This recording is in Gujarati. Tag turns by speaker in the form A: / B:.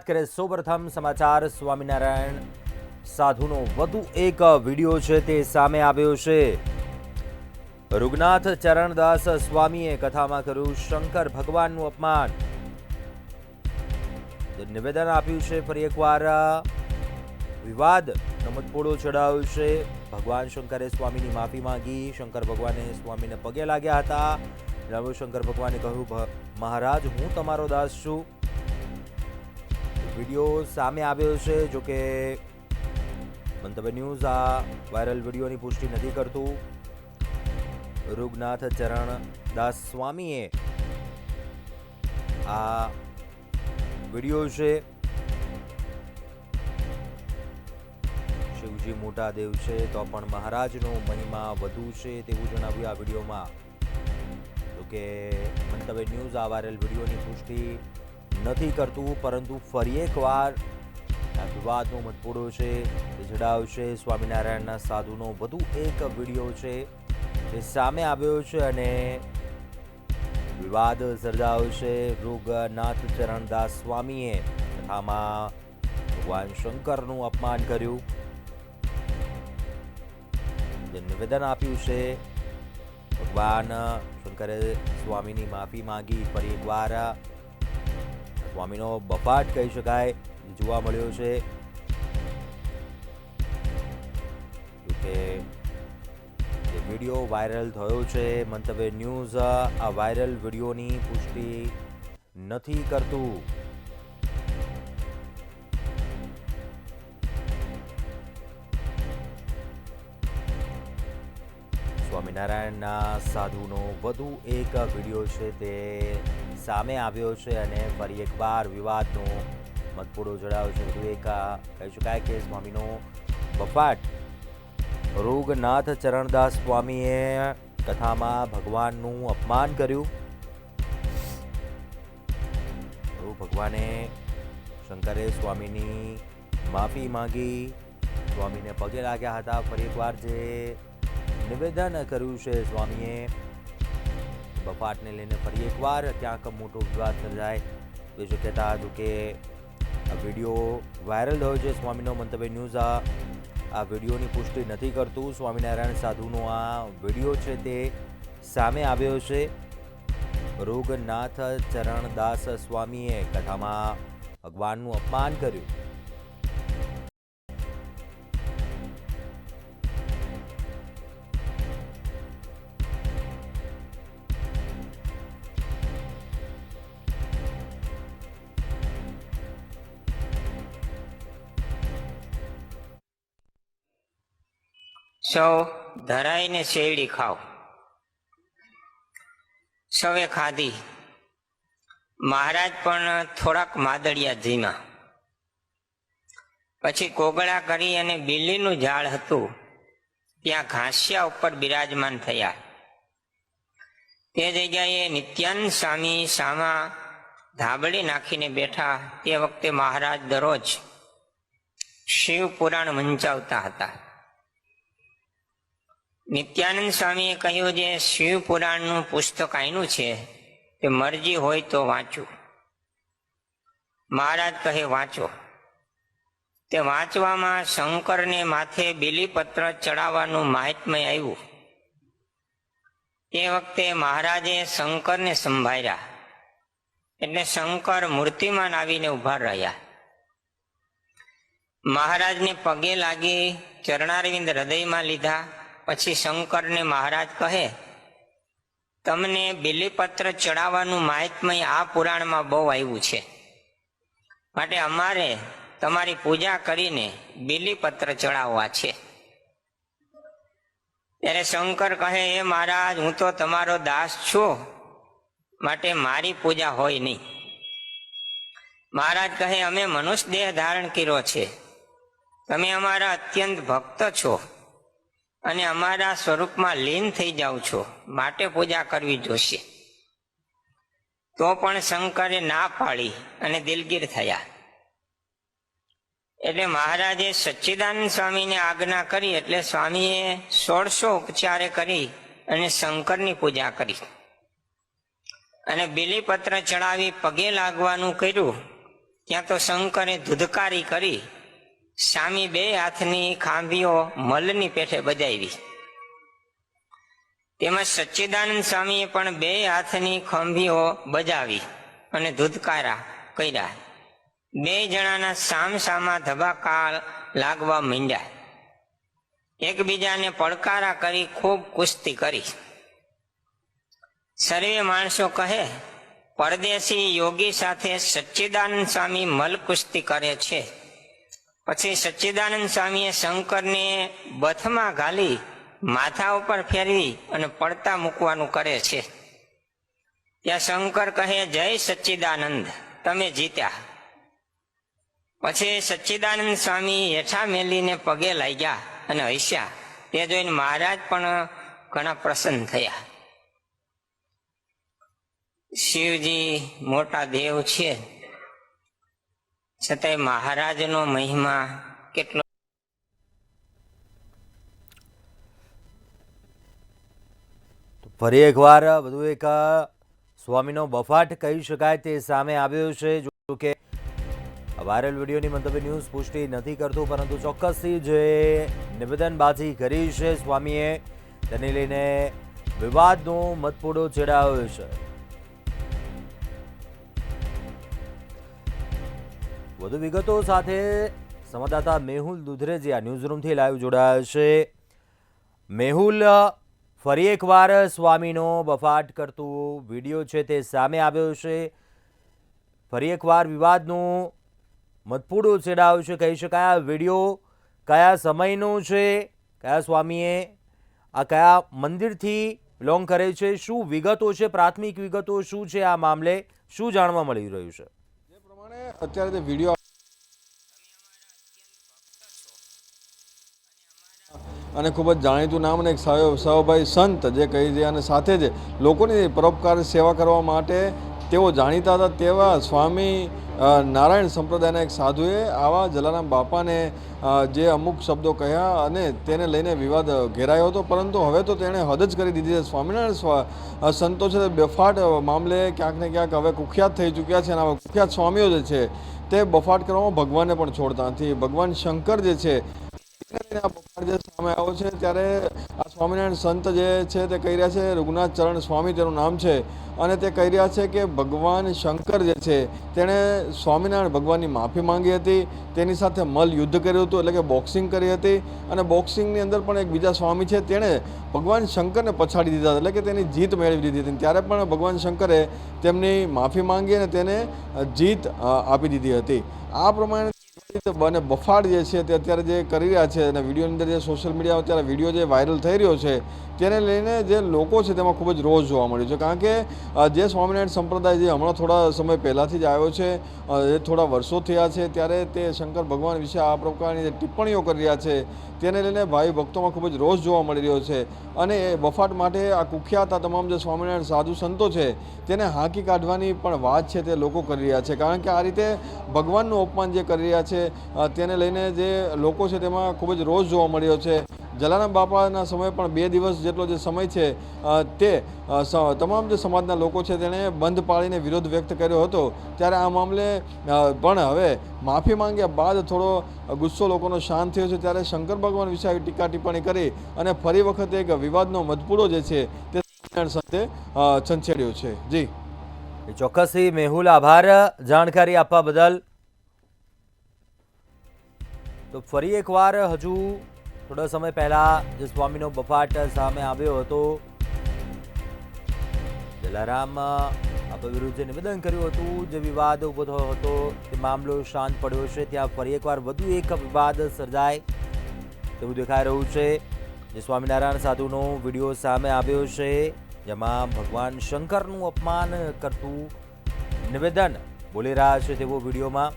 A: કરીએ સૌપ્રથમ સમાચાર સ્વામિનારાયણ સાધુનો વધુ એક વિડીયો છે તે સામે આવ્યો છે। રૂગનાથ ચરણદાસ સ્વામીએ કથામાં કર્યું શંકર ભગવાનનું અપમાન। નિવેદન આપ્યું છે ફરી એકવાર વિવાદ નમતપોળો ચડાવ્યો છે। ભગવાન શંકરે સ્વામીની માફી માંગી। શંકર ભગવાને સ્વામીને પગે લાગ્યા હતા। શંકર ભગવાને કહ્યું મહારાજ હું તમારો દાસ છું। વિડીયો સામે આવ્યો છે। જો કે મંતવ્ય ન્યૂઝ આ વાયરલ વિડીયોની પુષ્ટિ નથી કરતું। રૂગનાથ ચરણદાસ સ્વામીએ આ વિડીયો છે। શિવજી મોટા દેવ છે તો પણ મહારાજનો મહિમા વધુ છે તેવું જણાવ્યું આ વિડીયોમાં। તો કે મંતવ્ય ન્યૂઝ આ વાયરલ વિડીયોની પુષ્ટિ નથી કરતું, પરંતુ ફરી એકવાર આ વિવાદનો મતપોડો છે તે જણાવશે। સ્વામિનારાયણના સાધુનો વધુ એક વિડીયો છે તે સામે આવ્યો છે અને વિવાદ સર્જાયો છે। રૂગનાથ ચરણદાસ સ્વામીએ કથામાં ભગવાન શંકરનું અપમાન કર્યું। નિવેદન આપ્યું છે ભગવાન શંકરે સ્વામીની માફી માંગી। ફરી એકવાર સ્વામીનો બફાટ કહી શકાય જોવા મળ્યો છે। કે જે વિડીયો વાયરલ થયો છે મંતવ્ય ન્યૂઝ આ વાયરલ વિડીયોની પુષ્ટિ નથી કરતું। સ્વામિનારાયણના સાધુનો વધુ એક વિડીયો છે તે સામે આવ્યો છે અને ફરી એકવાર વિવાદનો મતપોડો જણાવ્યો છે। વધુ એક કહી શકાય કે સ્વામીનો બફાટ। રૂગનાથ ચરણદાસ સ્વામીએ કથામાં ભગવાનનું અપમાન કર્યું। ભગવાને શંકરે સ્વામીની માફી માંગી। સ્વામીને પગે લાગ્યા હતા। ફરી એકવાર જે નિવેદન કર્યું છે સ્વામીએ બફાટને લઈને ફરી એકવાર ક્યાંક મોટો વિવાદ સર્જાય એ શક્યતા હતું કે આ વિડીયો વાયરલ થયો છે। સ્વામીનો મંતવ્ય ન્યૂઝ આ વિડીયોની પુષ્ટિ નથી કરતું। સ્વામિનારાયણ સાધુનો આ વિડીયો છે તે સામે આવ્યો છે। રૂગનાથ ચરણદાસ સ્વામીએ કથામાં ભગવાનનું અપમાન કર્યું।
B: સૌ ધરાઈને શેરડી ખાઓ। સૌએ ખાધી। મહારાજ પણ થોડાક માદળિયા જીમ્યા। પછી કોગળા કરી અને બિલ્લીનું ઝાડ હતું ત્યાં ઘાસિયા ઉપર બિરાજમાન થયા। તે જગ્યાએ નિત્યાનંદ સ્વામી સામા ધાબળી નાખીને બેઠા। તે વખતે મહારાજ દરરોજ શિવ પુરાણ વંચાવતા હતા। નિત્યાનંદ સ્વામીએ કહ્યું જે શિવ પુરાણનું પુસ્તક આયનું છે તે મરજી હોય તો વાંચું। મહારાજ કહે વાંચો। તે વાંચવામાં શંકરને માથે બીલીપત્ર ચડાવવાનું મહાત્મ્ય આવ્યું। તે વખતે મહારાજે શંકરને સંભાળ્યા એટલે શંકર મૂર્તિમાન આવીને ઉભા રહ્યા। મહારાજને પગે લાગી ચરણારવિંદ હૃદયમાં લીધા। પછી શંકરને મહારાજ કહે તમને બીલીપત્ર ચડાવવાનું મહાત્મ્ય આ પુરાણમાં બહુ આવ્યું છે, માટે અમારે તમારી પૂજા કરીને બીલીપત્ર ચડાવવા છે। ત્યારે શંકર કહે એ મહારાજ હું તો તમારો દાસ છું, માટે મારી પૂજા હોય નહીં। મહારાજ કહે અમે મનુષ્ય દેહ ધારણ કર્યો છે, તમે અમારા અત્યંત ભક્ત છો અને અમારા સ્વરૂપમાં લીન થઈ જાઓ છો, માટે પૂજા કરવી જોશે। તો પણ શંકરે ના પાડી અને દિલગીર થયા। એટલે મહારાજે સચ્ચિદાનંદ સ્વામીને આજ્ઞા કરી એટલે સ્વામીએ 1600 ઉપચારે કરી અને શંકરની પૂજા કરી અને બીલીપત્ર ચડાવી પગે લાગવાનું કર્યું ત્યાં તો શંકરે ધુધકારી કરી સામી બે હાથની ખાંભીઓ મલની પેઠે બજાવી. તેમાં સચ્ચિદાનંદ સ્વામીએ પણ બે હાથની ખંભીઓ બજાવી અને ધુધકારા કર્યા. બે જણાના સામસામા ધબાકા લાગવા માંડ્યા. એકબીજાને પડકારા કરી ખૂબ કુસ્તી કરી. સર્વે માણસો કહે, પરદેશી યોગી સાથે સચ્ચિદાનંદ સ્વામી મલ કુસ્તી કરે છે. પછી સચ્ચિદાનંદ સ્વામીએ શંકરને બથમાં ઘાલી માથા ઉપર ફેરવી અને પડતા મૂકવાનું કરે છે. ત્યાં શંકર કહે, જય સચ્ચિદાનંદ, તમે જીત્યા. પછી સચ્ચિદાનંદ સ્વામી હેઠા મેલીને પગે લાગ્યા અને હસ્યા. તે જોઈને મહારાજ પણ ઘણા પ્રસન્ન થયા. શિવજી મોટા દેવ છે, છતાંય મહારાજનો મહિમા કેટલો.
A: ફરી એકવાર વધુ એક સ્વામીનો બફાટ કહી શકાય તે સામે આવ્યો છે. જો કે વાયરલ વિડીયોની મંતવ્ય ન્યૂઝ પુષ્ટિ નથી કરતું, પરંતુ ચોક્કસથી જે નિવેદનબાજી કરી છે સ્વામીએ તેને લઈને વિવાદનો મતપૂડો ચડાવ્યો છે. વધુ વિગતો સાથે સંવાદદાતા મેહુલ દુધરેજીયા ન્યૂઝરૂમથી લાઈવ જોડાયા છે. મેહુલ, ફરી એકવાર સ્વામીનો બફાટ કરતું વિડીયો છે તે સામે આવ્યો છે. ફરી એકવાર વિવાદનું મતપૂડો ચડાવ્યો છે કહી શકાય. આ વિડીયો કયા સમયનો છે? કયા સ્વામીએ આ કયા મંદિરથી બિલોંગ કરે છે? શું વિગતો છે? પ્રાથમિક વિગતો શું છે? આ મામલે શું જાણવા મળી રહ્યું છે?
C: જે પ્રમાણે અત્યારે જે વિડીયો અને ખૂબ જ જાણીતું નામ અને એક સહભાઈ સંત જે કહી છે, અને સાથે જ લોકોની પરોપકાર સેવા કરવા માટે તેઓ જાણીતા હતા તેવા સ્વામી નારાયણ સંપ્રદાયના એક સાધુએ આવા જલારામ બાપાને જે અમુક શબ્દો કહ્યા અને તેને લઈને વિવાદ ઘેરાયો હતો. પરંતુ હવે તો તેણે હદ જ કરી દીધી છે. સ્વામિનારાયણ સંતો છે તે બફાટ મામલે ક્યાંક ને ક્યાંક હવે કુખ્યાત થઈ ચૂક્યા છે, અને આવા કુખ્યાત સ્વામીઓ જે છે તે બફાટ કરવામાં ભગવાનને પણ છોડતા નથી. ભગવાન શંકર જે છે આ બફાટ જે સામે આવ્યો છે, ત્યારે આ સ્વામિનારાયણ સંત જે છે તે કહી રહ્યા છે, રઘુનાથ ચરણ સ્વામી તેનું નામ છે, અને તે કહી રહ્યા છે કે ભગવાન શંકર જે છે તેણે સ્વામિનારાયણ ભગવાનની માફી માંગી હતી, તેની સાથે મલ યુદ્ધ કર્યું હતું, એટલે કે બોક્સિંગ કરી હતી. અને બોક્સિંગની અંદર પણ એક બીજા સ્વામી છે તેણે ભગવાન શંકરને પછાડી દીધા હતા, એટલે કે તેની જીત મેળવી દીધી હતી. ત્યારે પણ ભગવાન શંકરે તેમની માફી માંગી અને તેને જીત આપી દીધી હતી. આ પ્રમાણે અને બફાટ જે છે તે અત્યારે જે કરી રહ્યા છે, અને વિડીયોની અંદર જે સોશિયલ મીડિયા અત્યારે વિડીયો જે વાયરલ થઈ રહ્યો છે તેને લઈને જે લોકો છે તેમાં ખૂબ જ રોષ જોવા મળ્યો છે. કારણ કે જે સ્વામિનારાયણ સંપ્રદાય જે હમણાં થોડા સમય પહેલાંથી જ આવ્યો છે, એ થોડા વર્ષો થયા છે, ત્યારે તે શંકર ભગવાન વિશે આ પ્રકારની જે ટિપ્પણીઓ કરી રહ્યા છે તેને લઈને ભાઈ ભક્તોમાં ખૂબ જ રોષ જોવા મળી રહ્યો છે. અને એ બફાટ માટે આ કુખ્યાત આ તમામ જે સ્વામિનારાયણ સાધુ સંતો છે તેને હાંકી કાઢવાની પણ વાત છે તે લોકો કરી રહ્યા છે. કારણ કે આ રીતે ભગવાનનું અપમાન જે કરી રહ્યા છે તેને લઈને જે લોકો છે તેમાં ખૂબ જ રોષ જોવા મળ્યો છે. જલારામ બાપાના સમય પણ 2 દિવસ જેટલો જે સમય છે તે તમામ જે સમાજના લોકો છે તેણે બંધ પાળીને વિરોધ વ્યક્ત કર્યો હતો. ત્યારે આ મામલે પણ હવે માફી માંગ્યા બાદ થોડો ગુસ્સો લોકોનો શાંત થયો છે. ત્યારે શંકર ભગવાન વિશે આવી ટીકા ટિપ્પણી કરી અને ફરી વખત એક વિવાદનો મતપૂડો જે છે તે સંતે છંછેડ્યો છે. જી
A: ચોક્કસથી મેહુલ, આભાર જાણકારી આપવા બદલ. તો ફરી એકવાર હજુ થોડા સમય પહેલા જે સ્વામીનો બફાટ સામે આવ્યો હતો, જલારામ બાપા વિરુદ્ધ જે નિવેદન કર્યું હતું, જે વિવાદ ઉભો થયો હતો તે મામલો શાંત પડ્યો છે. ત્યાં ફરી એકવાર વધુ એક વિવાદ સર્જાય તેવું દેખાઈ રહ્યું છે. જે સ્વામિનારાયણ સાધુનો વિડીયો સામે આવ્યો છે, જેમાં ભગવાન શંકરનું અપમાન કરતું નિવેદન બોલી રહ્યા છે તેવો વિડીયોમાં